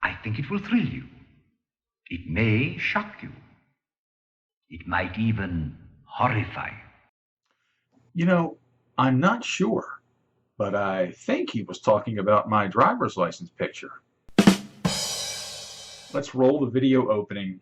I think it will thrill you. It may shock you. It might even horrify you. You know, I'm not sure, but I think he was talking about my driver's license picture. Let's roll the video opening.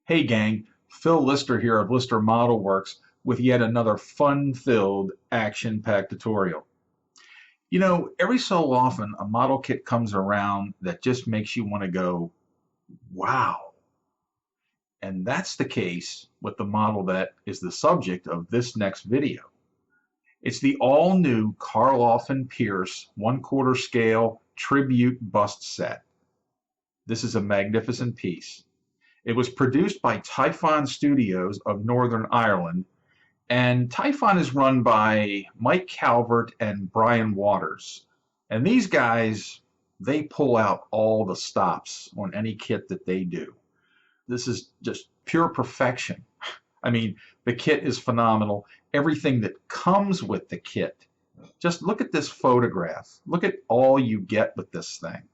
Hey gang, Phil Lister here of Lister Model Works with yet another fun-filled, action-packed tutorial. You know, every so often a model kit comes around that just makes you want to go, wow. And that's the case with the model that is the subject of this next video. It's the all-new Karloff and Pierce 1/4 scale tribute bust set. This is a magnificent piece. It was produced by Typhon Studios of Northern Ireland, and Typhon is run by Mike Calvert and Brian Waters. And these guys, they pull out all the stops on any kit that they do. This is just pure perfection. I mean, the kit is phenomenal. Everything that comes with the kit. Just look at this photograph. Look at all you get with this thing.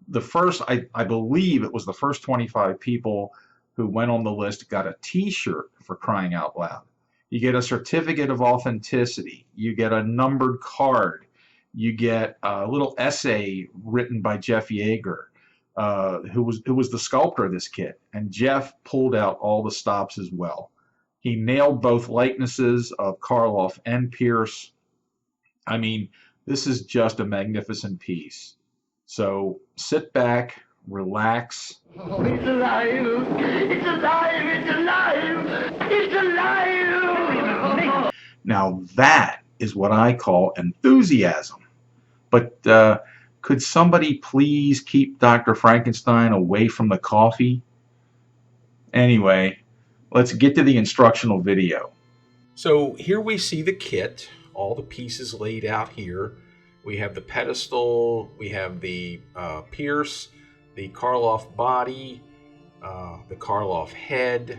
The first, I believe it was the first 25 people who went on the list got a t-shirt, for crying out loud. You get a certificate of authenticity. You get a numbered card. You get a little essay written by Jeff Yagher, who was the sculptor of this kit. And Jeff pulled out all the stops as well. He nailed both likenesses of Karloff and Pierce. I mean, this is just a magnificent piece. So sit back, relax. Oh, it's alive! It's alive! It's alive! It's alive! Now that is what I call enthusiasm. But could somebody please keep Dr. Frankenstein away from the coffee? Anyway, let's get to the instructional video. So here we see the kit, all the pieces laid out here. We have the pedestal, we have the Pierce, the Karloff body, the Karloff head,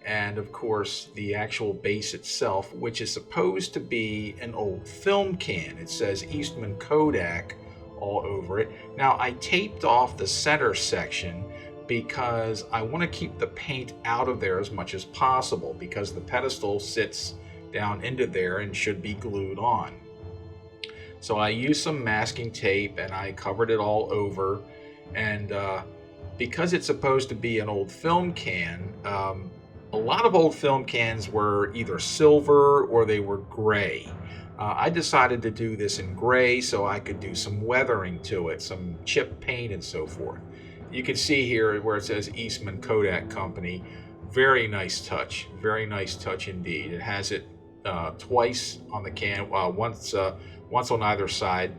and of course the actual base itself, which is supposed to be an old film can. It says Eastman Kodak all over it. Now I taped off the center section because I want to keep the paint out of there as much as possible, because the pedestal sits down into there and should be glued on. So I used some masking tape and I covered it all over, and because it's supposed to be an old film can, a lot of old film cans were either silver or they were gray. I decided to do this in gray so I could do some weathering to it, some chip paint and so forth. You can see here where it says Eastman Kodak Company. Very nice touch indeed. It has it twice on the can, once on either side.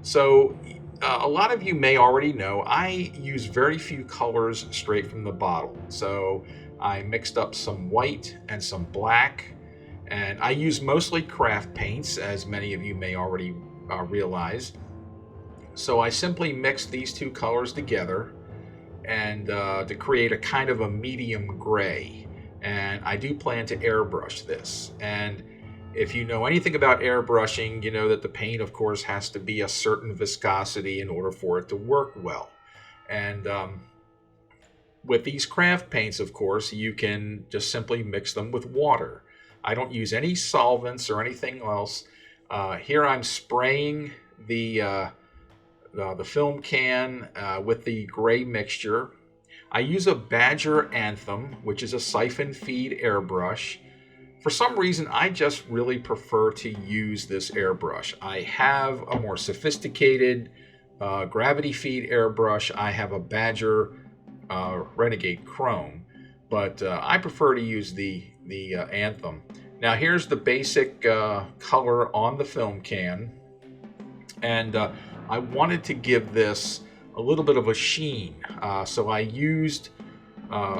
So a lot of you may already know I use very few colors straight from the bottle. So I mixed up some white and some black, and I use mostly craft paints, as many of you may already realize. So I simply mixed these two colors together and to create a kind of a medium gray. And I do plan to airbrush this. And if you know anything about airbrushing, you know that the paint, of course, has to be a certain viscosity in order for it to work well. And with these craft paints, of course, you can just simply mix them with water. I don't use any solvents or anything else. Here I'm spraying the film can with the gray mixture. I use a Badger Anthem, which is a siphon feed airbrush. For some reason, I just really prefer to use this airbrush. I have a more sophisticated gravity feed airbrush. I have a Badger Renegade Chrome, but I prefer to use the Anthem. Now here's the basic color on the film can, and I wanted to give this a little bit of a sheen, so I used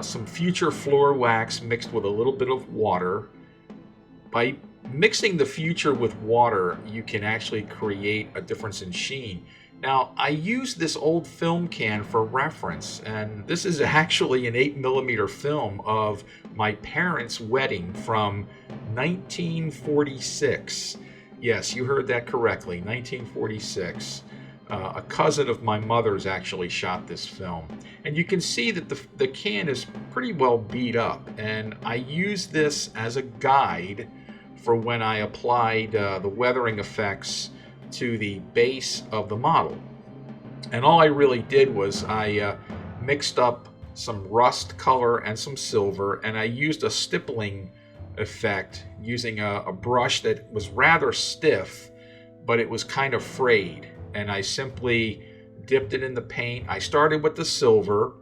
some Future Floor Wax mixed with a little bit of water. By mixing the Future with water, you can actually create a difference in sheen. Now, I used this old film can for reference, and this is actually an 8mm film of my parents' wedding from 1946. Yes, you heard that correctly, 1946. A cousin of my mother's actually shot this film. And you can see that the can is pretty well beat up, and I used this as a guide for when I applied the weathering effects to the base of the model. And all I really did was I mixed up some rust color and some silver, and I used a stippling effect using a brush that was rather stiff, but it was kind of frayed. And I simply dipped it in the paint. I started with the silver,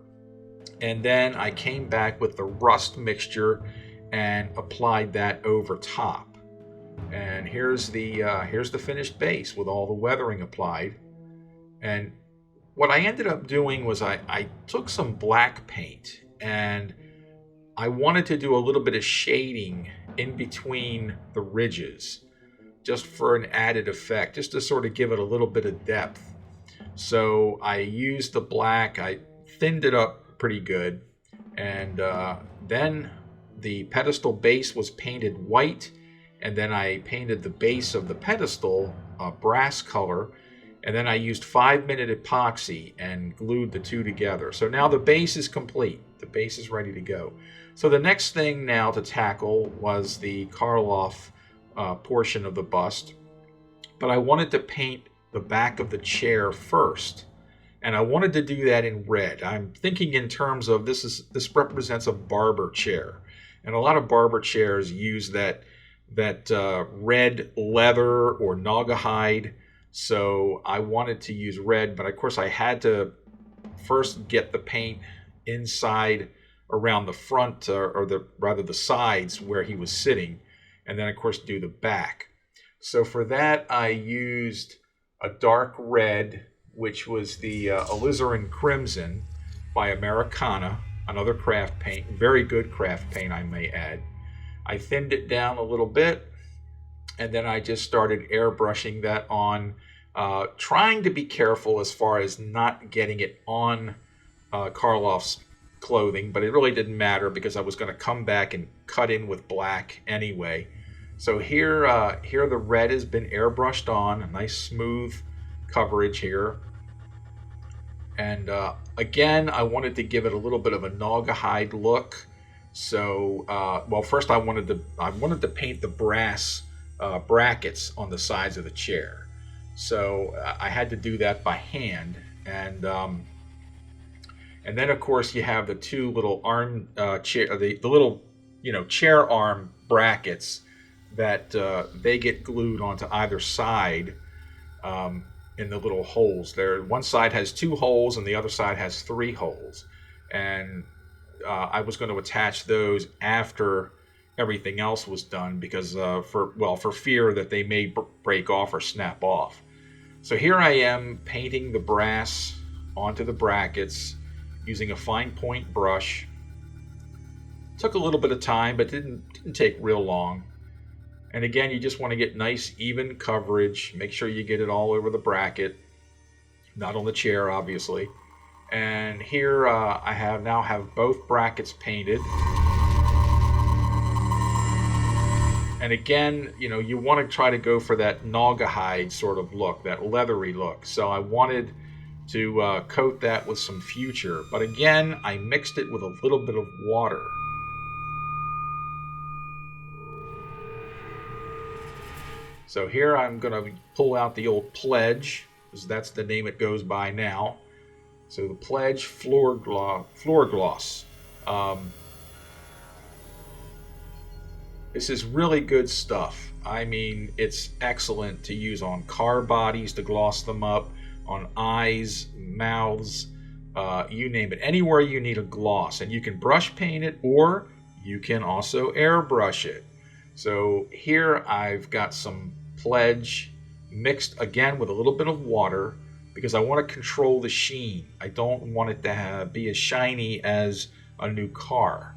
and then I came back with the rust mixture and applied that over top. And here's the finished base with all the weathering applied. And what I ended up doing was I took some black paint, and I wanted to do a little bit of shading in between the ridges, just for an added effect, just to sort of give it a little bit of depth. So I used the black, I thinned it up pretty good, and then the pedestal base was painted white, and then I painted the base of the pedestal brass color, and then I used 5-minute epoxy and glued the two together. So now the base is complete. The base is ready to go. So the next thing now to tackle was the Karloff portion of the bust, but I wanted to paint the back of the chair first, and I wanted to do that in red. I'm thinking in terms of this represents a barber chair, and a lot of barber chairs use that red leather or naugahyde. So I wanted to use red, but of course I had to first get the paint inside around the front, or the sides where he was sitting, and then of course do the back. So for that I used a dark red, which was the alizarin crimson by Americana, another craft paint, very good craft paint I may add. I thinned it down a little bit, and then I just started airbrushing that on, trying to be careful as far as not getting it on Karloff's clothing, but it really didn't matter because I was going to come back and cut in with black anyway. So here the red has been airbrushed on, a nice smooth coverage here. And again, I wanted to give it a little bit of a naugahyde look. So, well, first I wanted to paint the brass brackets on the sides of the chair. So I had to do that by hand, and then of course you have the two little arm chair, the little chair arm brackets that they get glued onto either side in the little holes. There, one side has 2 holes and the other side has 3 holes, and I was going to attach those after everything else was done because for fear that they may break off or snap off. So here I am painting the brass onto the brackets using a fine point brush. Took a little bit of time, but didn't take real long. And again, you just want to get nice even coverage. Make sure you get it all over the bracket, not on the chair obviously. And here I now have both brackets painted. And again, you want to try to go for that naugahyde sort of look, that leathery look. So I wanted to coat that with some Future. But again, I mixed it with a little bit of water. So here I'm going to pull out the old Pledge, because that's the name it goes by now. So the Pledge Floor Gloss. This is really good stuff. I mean, it's excellent to use on car bodies to gloss them up, on eyes, mouths, you name it, anywhere you need a gloss. And you can brush paint it, or you can also airbrush it. So here I've got some Pledge mixed again with a little bit of water, because I want to control the sheen. I don't want it to be as shiny as a new car.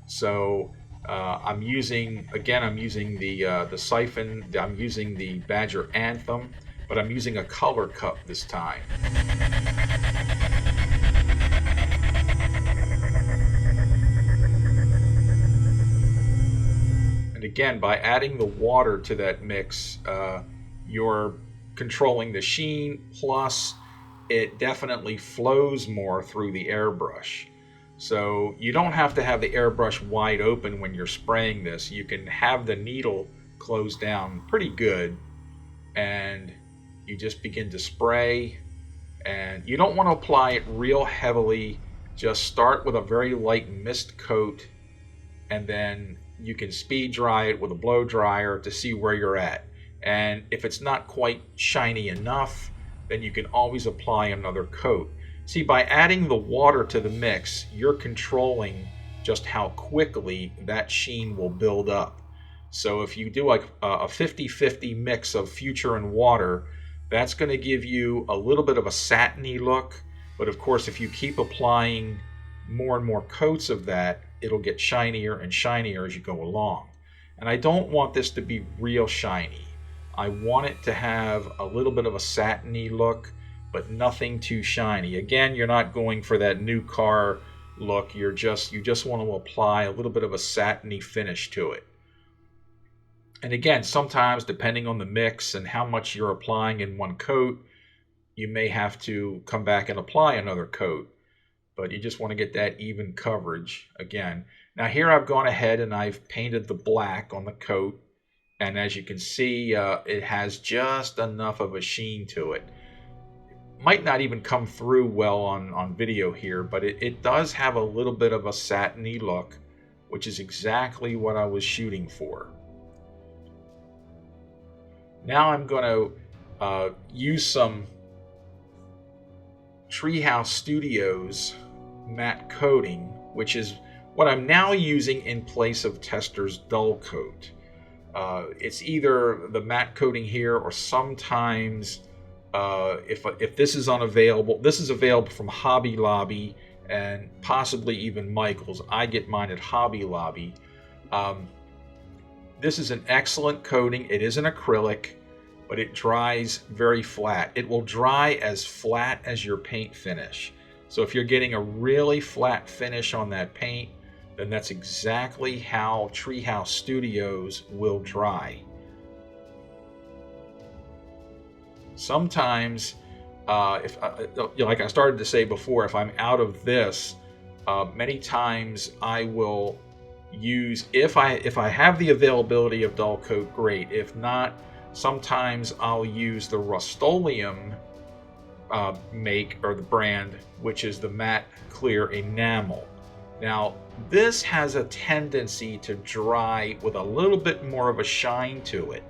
So I'm using the Typhon, I'm using the Badger Anthem, but I'm using a color cup this time. And again, by adding the water to that mix, you're controlling the sheen, plus it definitely flows more through the airbrush. So you don't have to have the airbrush wide open when you're spraying this. You can have the needle closed down pretty good, and you just begin to spray. And you don't want to apply it real heavily. Just start with a very light mist coat, and then you can speed dry it with a blow dryer to see where you're at. And if it's not quite shiny enough, then you can always apply another coat. See, by adding the water to the mix, you're controlling just how quickly that sheen will build up. So if you do like a 50-50 mix of Future and water, that's going to give you a little bit of a satiny look. But of course, if you keep applying more and more coats of that, it'll get shinier and shinier as you go along. And I don't want this to be real shiny. I want it to have a little bit of a satiny look, but nothing too shiny. Again, you're not going for that new car look. You just want to apply a little bit of a satiny finish to it. And again, sometimes depending on the mix and how much you're applying in one coat, you may have to come back and apply another coat. But you just want to get that even coverage again. Now here I've gone ahead and I've painted the black on the coat. And as you can see, it has just enough of a sheen to it. Might not even come through well on video here, but it does have a little bit of a satiny look, which is exactly what I was shooting for. Now I'm going to use some Treehouse Studios matte coating, which is what I'm now using in place of Tester's dull coat. It's either the matte coating here, or sometimes if this is unavailable, this is available from Hobby Lobby and possibly even Michael's. I get mine at Hobby Lobby. This is an excellent coating. It is an acrylic, but it dries very flat. It will dry as flat as your paint finish. So if you're getting a really flat finish on that paint, then that's exactly how Treehouse Studios will dry. Sometimes, like I started to say before, if I'm out of this, many times I will use, if I have the availability of dull coat, great. If not, sometimes I'll use the Rust-Oleum make, or the brand, which is the matte clear enamel. Now, this has a tendency to dry with a little bit more of a shine to it.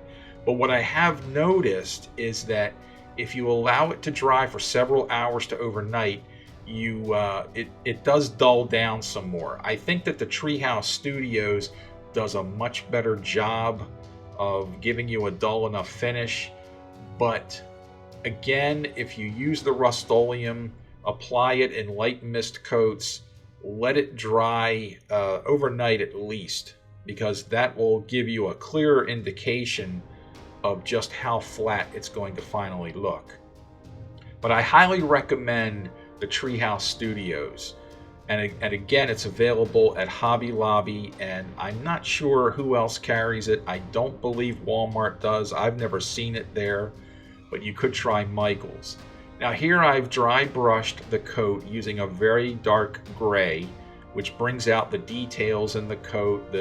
But what I have noticed is that if you allow it to dry for several hours to overnight, it does dull down some more. I think that the Treehouse Studios does a much better job of giving you a dull enough finish. But again, if you use the Rust-Oleum, apply it in light mist coats, let it dry overnight at least, because that will give you a clearer indication of just how flat it's going to finally look. But I highly recommend the Treehouse Studios. And again, it's available at Hobby Lobby, and I'm not sure who else carries it. I don't believe Walmart does. I've never seen it there, but you could try Michael's. Now here I've dry brushed the coat using a very dark gray, which brings out the details in the coat,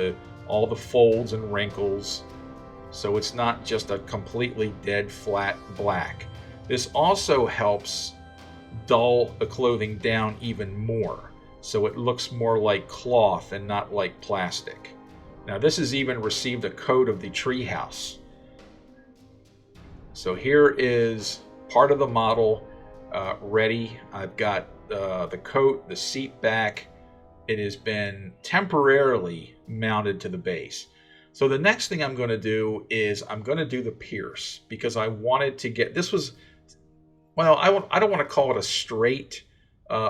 all the folds and wrinkles, so it's not just a completely dead flat black. This also helps dull the clothing down even more, so it looks more like cloth and not like plastic. Now this has even received a coat of the Treehouse. So here is part of the model ready. I've got the coat, the seat back, it has been temporarily mounted to the base. So the next thing I'm going to do is I'm going to do the pierce, because I wanted to get, this was, well, I don't want to call it a straight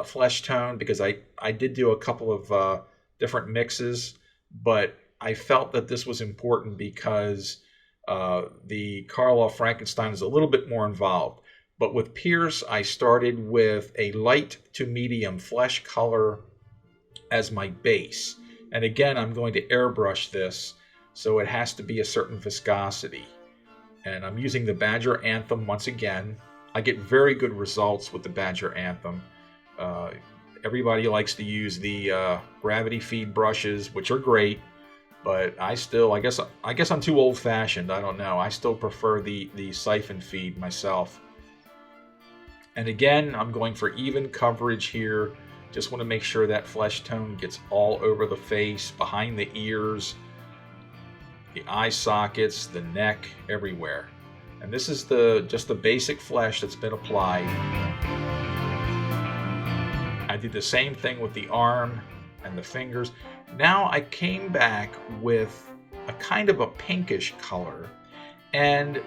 flesh tone, because I did do a couple of different mixes, but I felt that this was important because the Karloff Frankenstein is a little bit more involved. But with Pierce, I started with a light to medium flesh color as my base. And again, I'm going to airbrush this, so it has to be a certain viscosity. And I'm using the Badger Anthem once again. I get very good results with the Badger Anthem. Everybody likes to use the gravity feed brushes, which are great. But I guess I'm too old-fashioned. I don't know. I still prefer the siphon feed myself. And again, I'm going for even coverage here. Just want to make sure that flesh tone gets all over the face, behind the ears, the eye sockets, the neck, everywhere. And this is just the basic flesh that's been applied. I did the same thing with the arm and the fingers. Now I came back with a kind of a pinkish color, and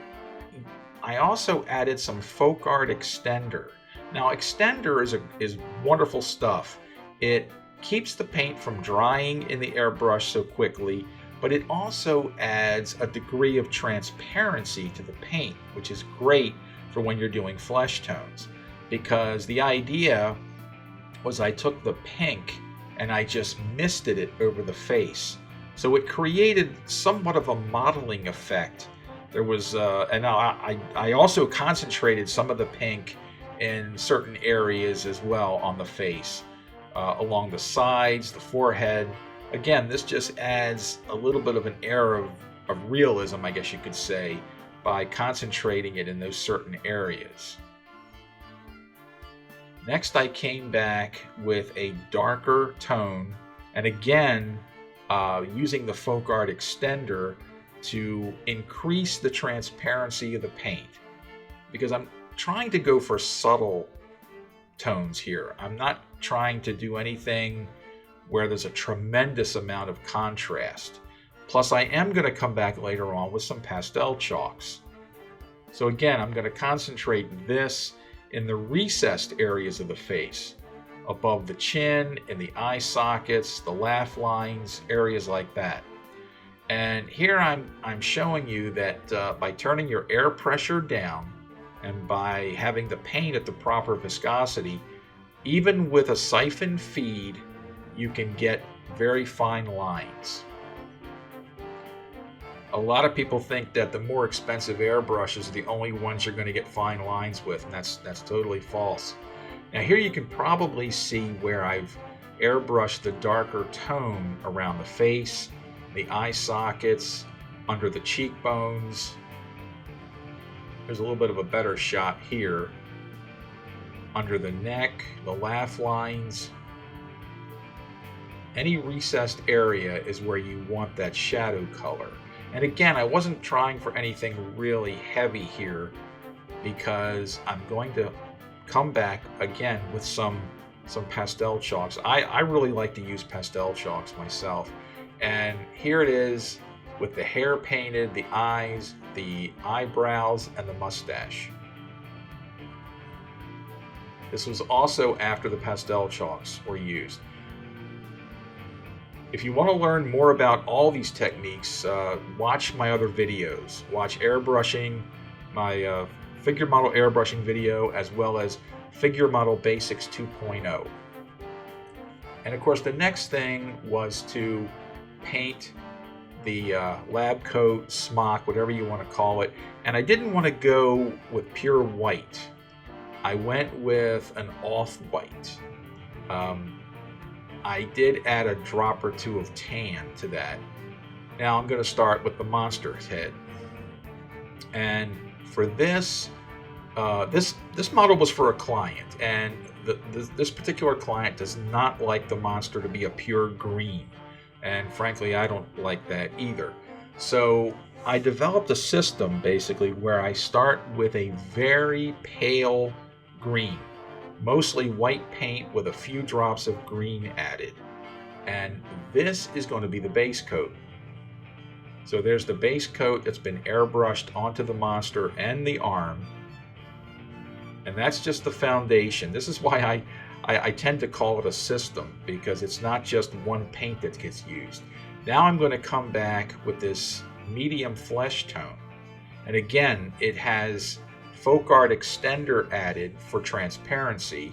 I also added some folk art extender. Now extender is wonderful stuff. It keeps the paint from drying in the airbrush so quickly, but it also adds a degree of transparency to the paint, which is great for when you're doing flesh tones. Because the idea was I took the pink and I just misted it over the face. So it created somewhat of a modeling effect. There was, and I also concentrated some of the pink in certain areas as well on the face, along the sides, the forehead. Again, this just adds a little bit of an air of realism, I guess you could say, by concentrating it in those certain areas. Next, I came back with a darker tone, and again, using the folk art extender to increase the transparency of the paint, because I'm trying to go for subtle tones here. I'm not trying to do anything where there's a tremendous amount of contrast. Plus, I am going to come back later on with some pastel chalks. So again, I'm going to concentrate this in the recessed areas of the face, above the chin, in the eye sockets, the laugh lines, areas like that. And here I'm showing you that by turning your air pressure down and by having the paint at the proper viscosity, even with a siphon feed, you can get very fine lines. A lot of people think that the more expensive airbrushes are the only ones you're going to get fine lines with, and that's totally false. Now here you can probably see where I've airbrushed the darker tone around the face, the eye sockets, under the cheekbones. There's a little bit of a better shot here. Under the neck, the laugh lines. Any recessed area is where you want that shadow color. And again, I wasn't trying for anything really heavy here, because I'm going to come back again with some pastel chalks. I really like to use pastel chalks myself. And here it is with the hair painted, the eyes, the eyebrows, and the mustache. This was also after the pastel chalks were used. If you want to learn more about all these techniques, watch my other videos. Watch airbrushing, my figure model airbrushing video, as well as Figure Model Basics 2.0. And of course, the next thing was to paint the lab coat, smock, whatever you want to call it. And I didn't want to go with pure white. I went with an off-white. I did add a drop or two of tan to that. Now I'm going to start with the monster's head. And for this, this model was for a client, and this particular client does not like the monster to be a pure green. And frankly, I don't like that either. So I developed a system basically where I start with a very pale green. mostly white paint with a few drops of green added. And this is going to be the base coat. So there's the base coat that's been airbrushed onto the monster and the arm. And that's just the foundation. This is why I tend to call it a system, because it's not just one paint that gets used. Now I'm going to come back with this medium flesh tone. And again, it has folk art extender added for transparency,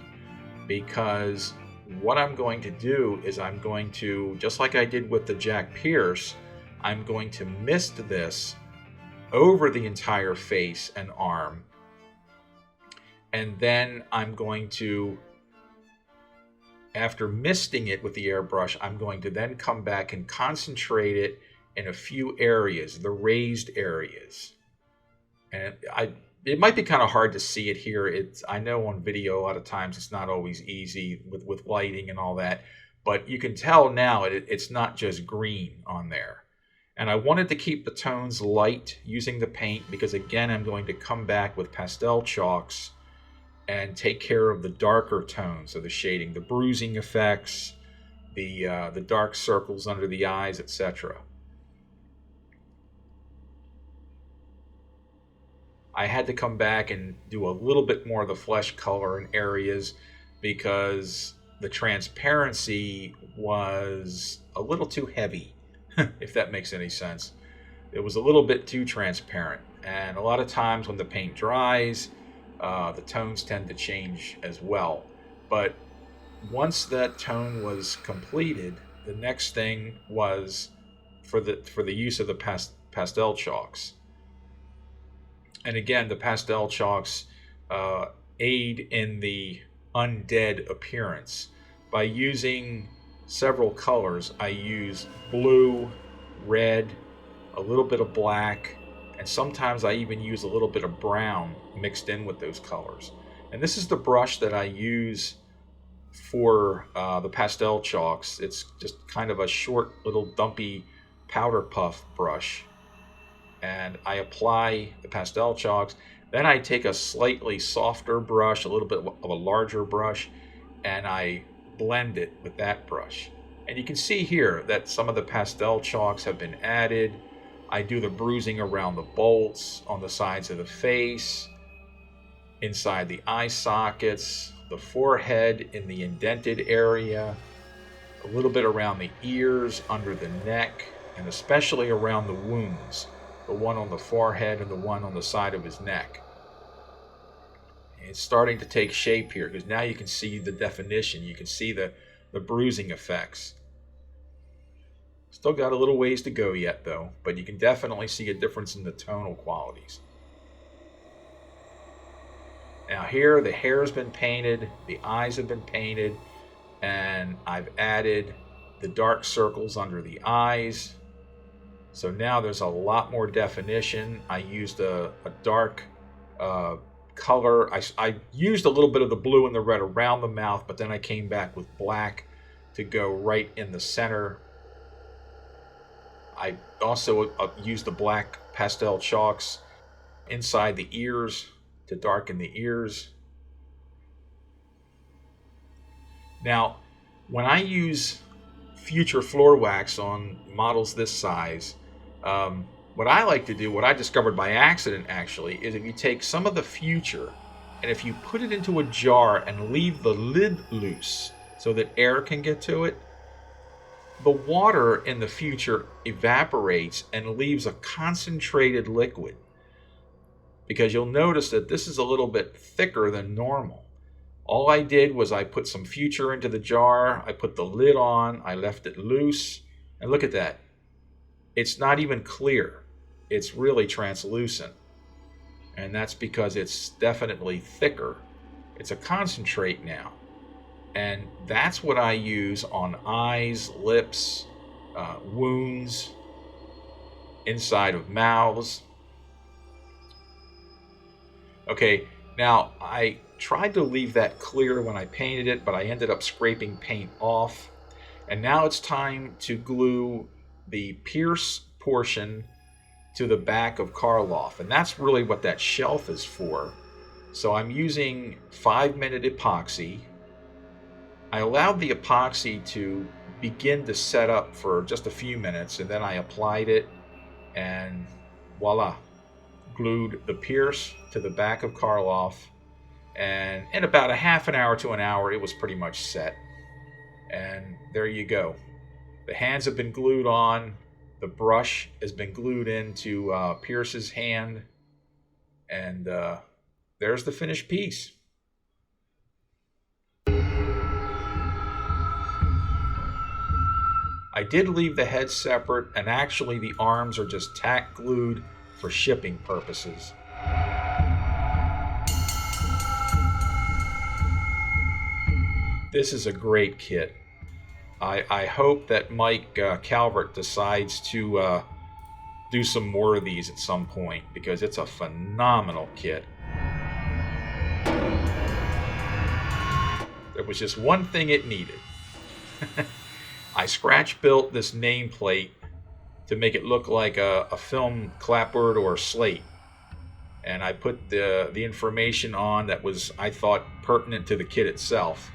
because what I'm going to do is I'm going to, just like I did with the Jack Pierce, I'm going to mist this over the entire face and arm. And then I'm going to, after misting it with the airbrush, I'm going to then come back and concentrate it in a few areas, the raised areas. And it might be kind of hard to see it here. I know on video a lot of times it's not always easy with lighting and all that, but you can tell now it's not just green on there. And I wanted to keep the tones light using the paint, because again, I'm going to come back with pastel chalks and take care of the darker tones of the shading, the bruising effects, the dark circles under the eyes, etc. I had to come back and do a little bit more of the flesh color in areas, because the transparency was a little too heavy, if that makes any sense. It was a little bit too transparent. And a lot of times when the paint dries, the tones tend to change as well. But once that tone was completed, the next thing was for the use of the pastel chalks. And again, the pastel chalks aid in the undead appearance. By using several colors, I use blue, red, a little bit of black, and sometimes I even use a little bit of brown mixed in with those colors. And this is the brush that I use for the pastel chalks. It's just kind of a short little dumpy powder puff brush. And I apply the pastel chalks. Then I take a slightly softer brush, a little bit of a larger brush, and I blend it with that brush. And you can see here that some of the pastel chalks have been added. I do the bruising around the bolts, on the sides of the face, inside the eye sockets, the forehead in the indented area, a little bit around the ears, under the neck, and especially around the wounds, the one on the forehead and the one on the side of his neck. It's starting to take shape here, because now you can see the definition. You can see the bruising effects. Still got a little ways to go yet, though, but you can definitely see a difference in the tonal qualities. Now here, the hair has been painted, the eyes have been painted, and I've added the dark circles under the eyes. So now there's a lot more definition. I used a dark color. I used a little bit of the blue and the red around the mouth, but then I came back with black to go right in the center. I also used the black pastel chalks inside the ears to darken the ears. Now, when I use future floor wax on models this size, what I like to do, what I discovered by accident actually, is if you take some of the future and if you put it into a jar and leave the lid loose so that air can get to it, the water in the future evaporates and leaves a concentrated liquid. Because you'll notice that this is a little bit thicker than normal. All I did was I put some future into the jar, I put the lid on, I left it loose, and look at that. It's not even clear. It's really translucent. And that's because it's definitely thicker. It's a concentrate now. And that's what I use on eyes, lips, wounds, inside of mouths. Okay, now I tried to leave that clear when I painted it, but I ended up scraping paint off. And now it's time to glue the pierce portion to the back of Karloff. And that's really what that shelf is for. So I'm using 5-minute epoxy. I allowed the epoxy to begin to set up for just a few minutes, and then I applied it, and voila, glued the pierce to the back of Karloff, and in about a half an hour to an hour it was pretty much set. And there you go. The hands have been glued on, the brush has been glued into Pierce's hand, and there's the finished piece. I did leave the head separate, and actually the arms are just tack glued for shipping purposes. This is a great kit. I hope that Mike Calvert decides to do some more of these at some point, because it's a phenomenal kit. There was just one thing it needed. I scratch built this nameplate to make it look like a film clapboard or slate, and I put the information on that was, I thought, pertinent to the kit itself.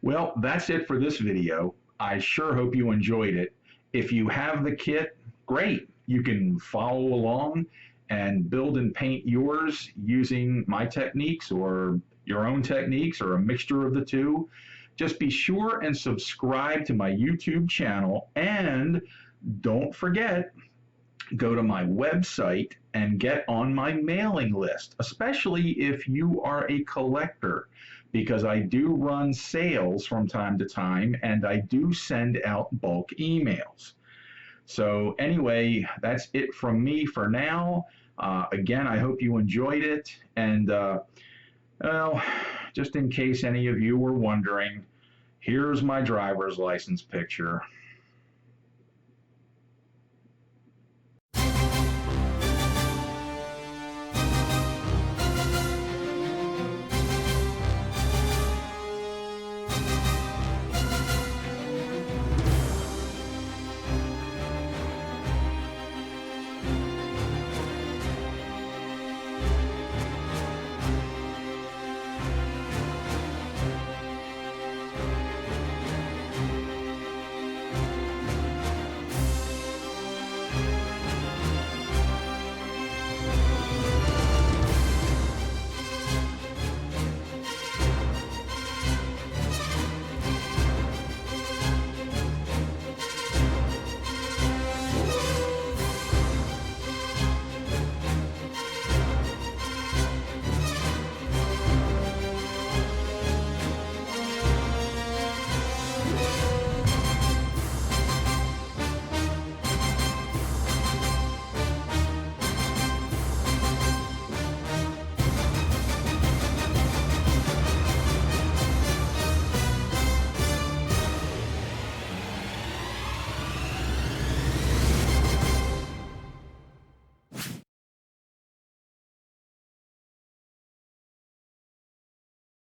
Well, that's it for this video. I sure hope you enjoyed it. If you have the kit, great. You can follow along and build and paint yours using my techniques or your own techniques or a mixture of the two. Just be sure and subscribe to my YouTube channel, and don't forget, go to my website and get on my mailing list, especially if you are a collector, because I do run sales from time to time and I do send out bulk emails. So anyway, that's it from me for now. Again, I hope you enjoyed it. And well, just in case any of you were wondering, here's my driver's license picture.